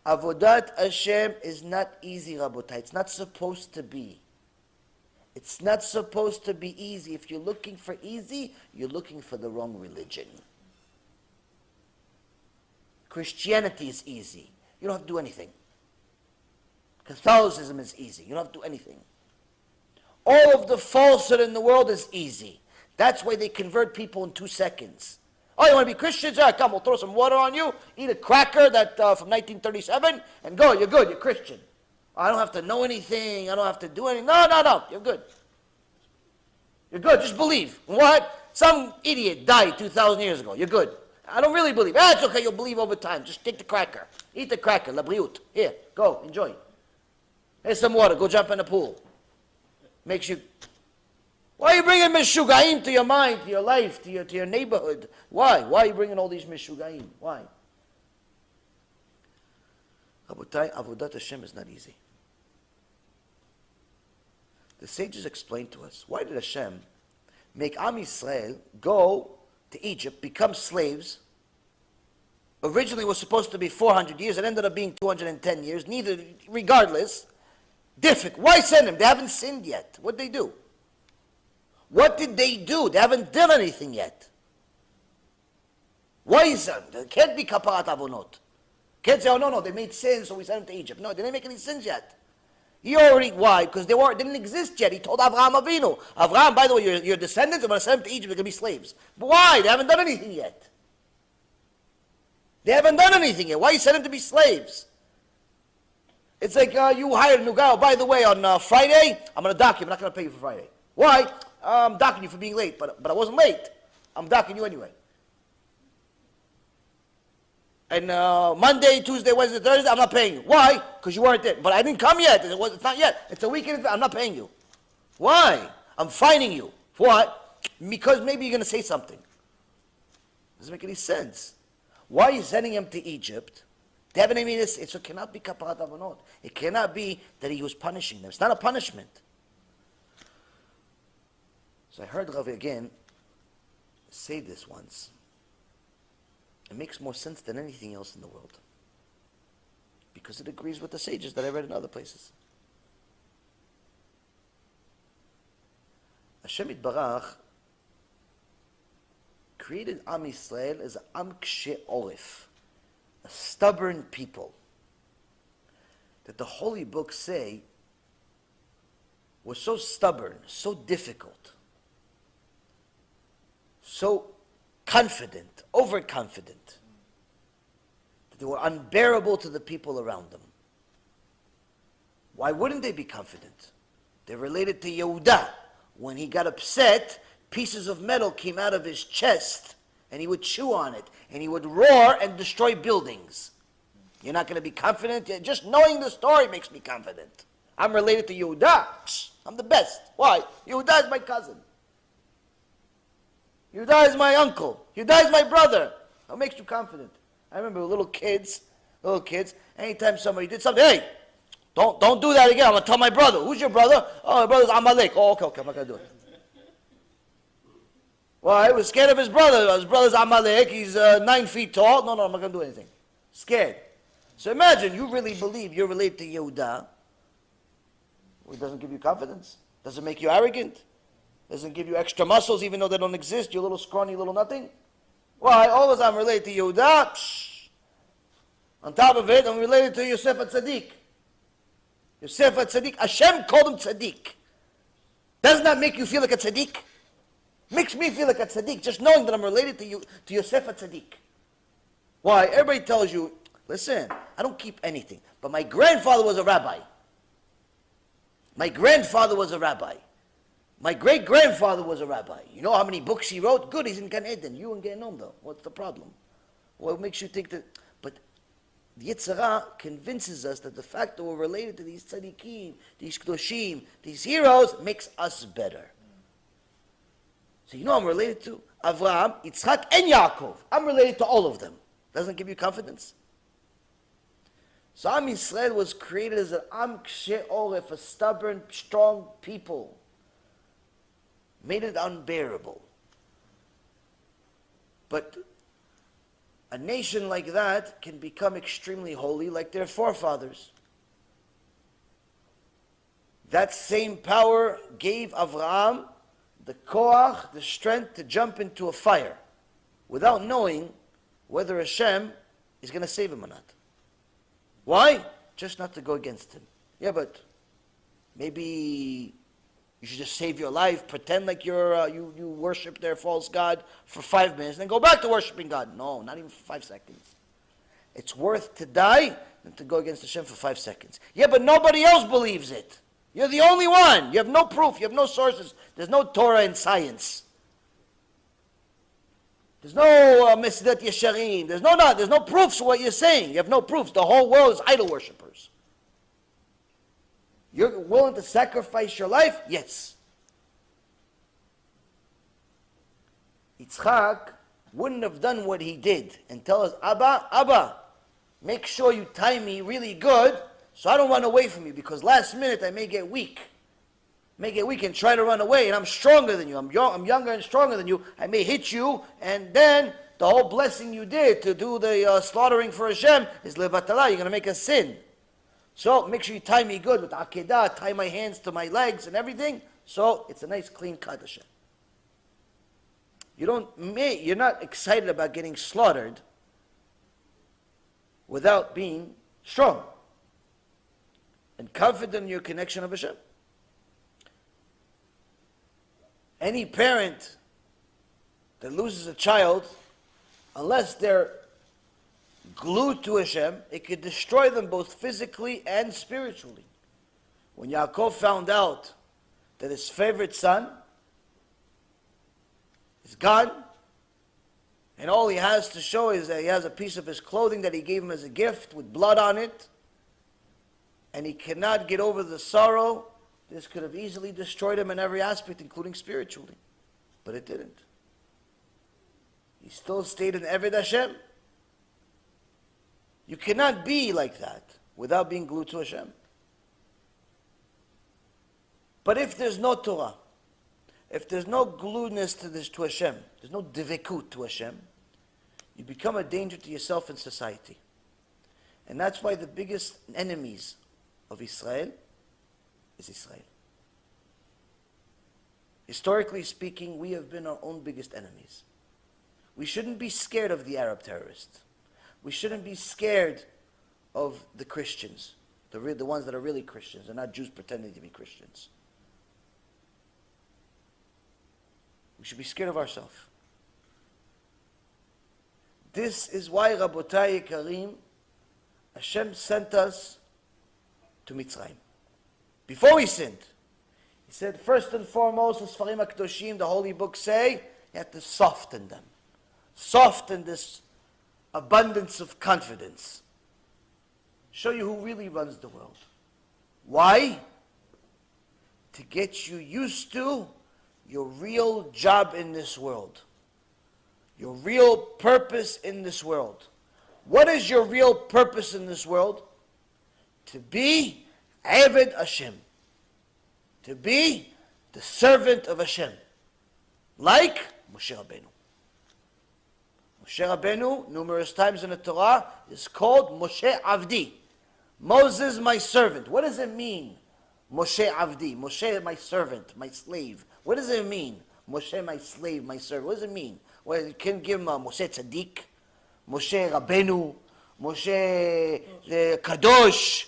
Avodat Hashem is not easy, Rabotai. It's not supposed to be. It's not supposed to be easy. If you're looking for easy, you're looking for the wrong religion. Christianity is easy. You don't have to do anything. Catholicism is easy. You don't have to do anything. All of the falsehood in the world is easy. That's why they convert people in 2 seconds. Oh, you want to be Christians? Yeah, come, we'll throw some water on you, eat a cracker that from 1937, and go, you're good, you're Christian. I don't have to know anything, I don't have to do anything. No, you're good. You're good, just believe. What? Some idiot died 2,000 years ago, you're good. I don't really believe. It's okay, you'll believe over time. Just take the cracker. Eat the cracker, la briut. Here, go, enjoy. Here's some water, go jump in the pool. Makes you... Why are you bringing mishugaim to your mind, to your life, to your neighborhood? Why? Why are you bringing all these mishugaim? Why? Rabotai, Avodat Hashem is not easy. The sages explained to us, why did Hashem make Am Yisrael go to Egypt, become slaves? Originally it was supposed to be 400 years, it ended up being 210 years, regardless. Difficult. Why send them? They haven't sinned yet. What did they do? What did they do? They haven't done anything yet. Why is that? There can't be kaparat avonot. Can't say, oh no, they made sins, so we sent them to Egypt. No, they didn't make any sins yet. Why? Because they didn't exist yet. He told Avraham Avinu, Avraham, by the way, your descendants, I'm going to send them to Egypt, they're going to be slaves. But why? They haven't done anything yet. They haven't done anything yet. Why you send them to be slaves? It's like you hired a new guy. Oh, by the way, on Friday, I'm going to dock you. I'm not going to pay you for Friday. Why? I'm docking you for being late, but I wasn't late. I'm docking you anyway. And Monday, Tuesday, Wednesday, Thursday, I'm not paying you. Why? Because you weren't there. But I didn't come yet. It's not yet. It's a weekend. I'm not paying you. Why? I'm fining you. For what? Because maybe you're going to say something. Doesn't make any sense. Why are you sending him to Egypt? They haven't even this. It cannot be kaparat avonot. It cannot be that he was punishing them. It's not a punishment. So I heard Rav again say this once. It makes more sense than anything else in the world. Because it agrees with the sages that I read in other places. Hashem Yitbarach created Am Yisrael as Am Kshe Orif, a stubborn people. That the holy books say were so stubborn, so difficult, so confident, overconfident, that they were unbearable to the people around them. Why wouldn't they be confident? They're related to Yehuda. When he got upset, pieces of metal came out of his chest, and he would chew on it, and he would roar and destroy buildings. You're not going to be confident? Just knowing the story makes me confident. I'm related to Yehuda. I'm the best. Why? Yehuda is my cousin. Yehuda is my uncle. Yehuda is my brother. What makes you confident? I remember little kids, anytime somebody did something, hey, don't do that again. I'm going to tell my brother. Who's your brother? Oh, my brother's Amalek. Oh, okay, I'm not going to do it. Well, he was scared of his brother. His brother's Amalek. He's 9 feet tall. No, I'm not going to do anything. Scared. So imagine you really believe you're related to Yehuda. Well, it doesn't give you confidence. Doesn't make you arrogant. Doesn't give you extra muscles even though they don't exist. You're a little scrawny, little nothing. Why? Always I'm related to Yehuda. On top of it, I'm related to Yosef HaTzadik. Yosef HaTzadik. Hashem called him Tzadik. Doesn't that make you feel like a Tzadik? Makes me feel like a Tzadik just knowing that I'm related to Yosef HaTzadik. Why? Everybody tells you, listen, I don't keep anything. But my grandfather was a rabbi. My grandfather was a rabbi. My great-grandfather was a rabbi. You know how many books he wrote? Good, he's in Gan Eden. You in Gehenom though. What's the problem? What makes you think that? But the Yetzer Hara convinces us that the fact that we're related to these tzaddikim, these kedoshim, these heroes, makes us better. So you know I'm related to Avraham, Yitzchak, and Yaakov. I'm related to all of them. Doesn't give you confidence? So Am Yisrael was created as an Am Kshe Oref, a stubborn, strong people. Made it unbearable. But a nation like that can become extremely holy like their forefathers. That same power gave Avraham the koach, the strength to jump into a fire without knowing whether Hashem is going to save him or not. Why? Just not to go against him. Yeah, but maybe you should just save your life, pretend like you worship their false god for 5 minutes, and then go back to worshiping God. No, not even for 5 seconds. It's worth to die than to go against Hashem for 5 seconds. Yeah, but nobody else believes it. You're the only one. You have no proof. You have no sources. There's no Torah in science. There's no Mesidat Yesharim. There's no proofs for what you're saying. You have no proofs. The whole world is idol worshippers. You're willing to sacrifice your life? Yes. Yitzchak wouldn't have done what he did and tell us, Abba, make sure you tie me really good so I don't run away from you, because last minute I may get weak. And try to run away, and I'm stronger than you. I'm younger and stronger than you. I may hit you, and then the whole blessing you did to do the slaughtering for Hashem is levatala. You're going to make a sin. So make sure you tie me good with akedah, tie my hands to my legs and everything. So it's a nice clean cut, Hashem. You're not excited about getting slaughtered without being strong and confident in your connection of Hashem. Any parent that loses a child, unless they're glued to Hashem, it could destroy them both physically and spiritually. When Yaakov found out that his favorite son is gone, and all he has to show is that he has a piece of his clothing that he gave him as a gift with blood on it, and he cannot get over the sorrow, this could have easily destroyed him in every aspect, including spiritually. But it didn't. He still stayed in Eved Hashem. You cannot be like that without being glued to Hashem. But if there's no Torah, if there's no gluedness to Hashem, there's no divekut to Hashem, you become a danger to yourself and society. And that's why the biggest enemies of Israel is Israel. Historically speaking, we have been our own biggest enemies. We shouldn't be scared of the Arab terrorists. We shouldn't be scared of the Christians, the ones that are really Christians and not Jews pretending to be Christians. We should be scared of ourselves. This is why, Rabotai Karim, Hashem sent us to Mitzrayim. Before we sinned, he said, first and foremost, the Sfarim HaKadoshim, the holy books say, you have to soften them. Soften this abundance of confidence. Show you who really runs the world. Why? To get you used to your real job in this world. Your real purpose in this world. What is your real purpose in this world? To be Eved Hashem. To be the servant of Hashem. Like Moshe Rabbeinu. Moshe Rabbeinu, numerous times in the Torah, is called Moshe Avdi. Moses, my servant. What does it mean? Moshe Avdi. Moshe, my servant, my slave. What does it mean? Moshe, my slave, my servant. What does it mean? Well, you can give him Moshe Tzaddik, Moshe Rabbeinu, Moshe Kadosh,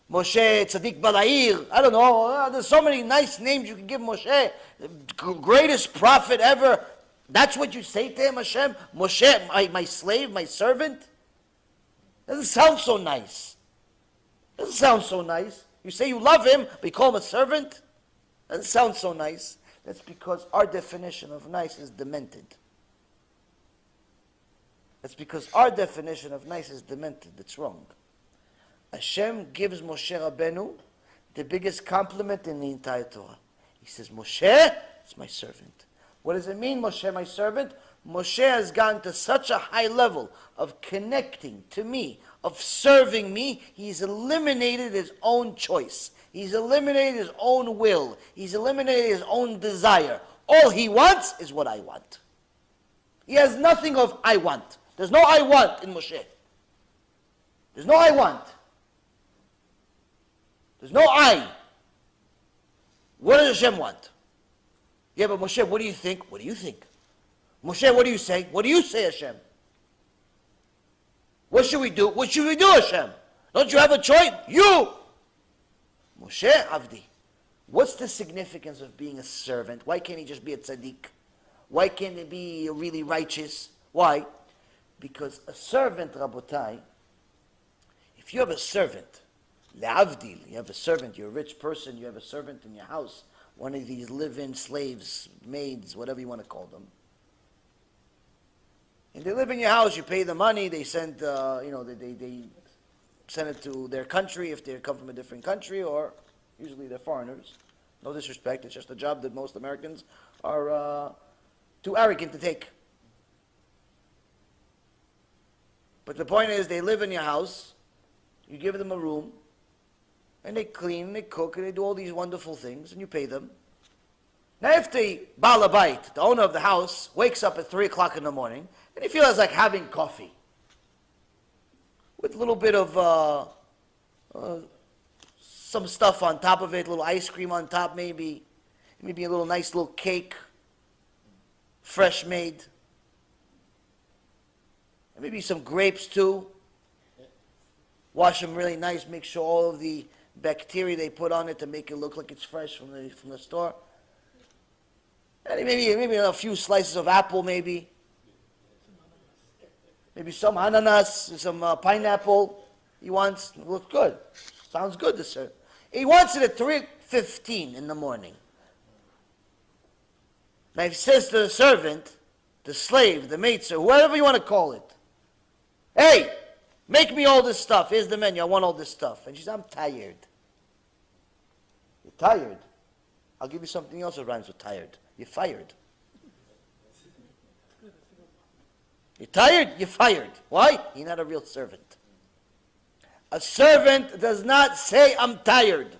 Moshe Tzaddik Balair. I don't know. There's so many nice names you can give Moshe. The greatest prophet ever. That's what you say to him, Hashem? Moshe, my slave, my servant? Doesn't sound so nice. Doesn't sound so nice. You say you love him, but you call him a servant? Doesn't sound so nice. That's because our definition of nice is demented. That's because our definition of nice is demented. It's wrong. Hashem gives Moshe Rabbeinu the biggest compliment in the entire Torah. He says, Moshe is my servant. What does it mean, Moshe, my servant? Moshe has gone to such a high level of connecting to me, of serving me, he's eliminated his own choice. He's eliminated his own will. He's eliminated his own desire. All he wants is what I want. He has nothing of I want. There's no I want in Moshe. There's no I want. There's no I. What does Hashem want? Yeah, but Moshe, what do you think? What do you think? Moshe, what do you say? What do you say, Hashem? What should we do? What should we do, Hashem? Don't you have a choice? You! Moshe Avdi. What's the significance of being a servant? Why can't he just be a tzaddik? Why can't he be really righteous? Why? Because a servant, Rabotai, if you have a servant, le'avdil, you have a servant, you're a rich person, you have a servant in your house, one of these live-in slaves, maids, whatever you want to call them. And they live in your house, you pay the money, they send, they send it to their country if they come from a different country, or usually they're foreigners. No disrespect, it's just a job that most Americans are too arrogant to take. But the point is, they live in your house, you give them a room, and they clean, and they cook, and they do all these wonderful things, and you pay them. Now if the Baal Habayit, the owner of the house, wakes up at 3 o'clock in the morning, and he feels like having coffee, with a little bit of some stuff on top of it, a little ice cream on top maybe a little nice little cake, fresh made, and maybe some grapes too. Wash them really nice, make sure all of the bacteria they put on it to make it look like it's fresh from the store. And maybe a few slices of apple maybe some ananas, some pineapple. He wants, it looks good. Sounds good, this sir. He wants it at 3:15 in the morning. Now he says to the servant, the slave, the maidser, whatever you want to call it, hey, make me all this stuff. Here's the menu. I want all this stuff. And she says, I'm tired. You're tired? I'll give you something else that rhymes with tired. You're fired. You're tired? You're fired. Why? You're not a real servant. A servant does not say, I'm tired.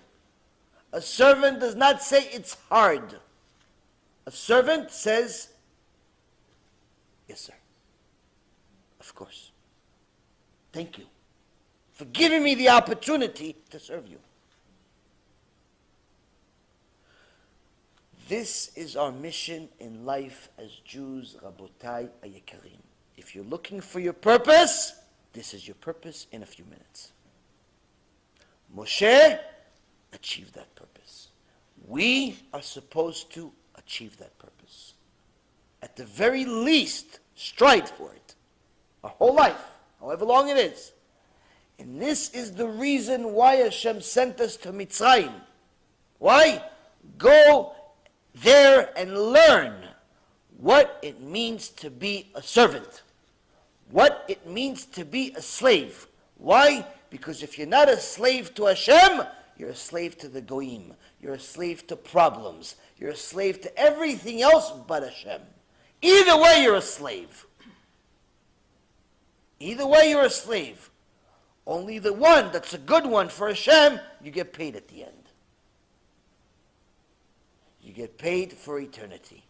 A servant does not say, it's hard. A servant says, yes, sir. Of course. Thank you for giving me the opportunity to serve you. This is our mission in life as Jews, Rabotai Ayekarim. If you're looking for your purpose, this is your purpose in a few minutes. Moshe achieved that purpose. We are supposed to achieve that purpose. At the very least, strive for it. Our whole life, however long it is. And this is the reason why Hashem sent us to Mitzrayim. Why? Go there and learn what it means to be a servant. What it means to be a slave. Why? Because if you're not a slave to Hashem, you're a slave to the Goyim. You're a slave to problems. You're a slave to everything else but Hashem. Either way, you're a slave. Either way, you're a slave. Only the one that's a good one for Hashem, you get paid at the end. You get paid for eternity.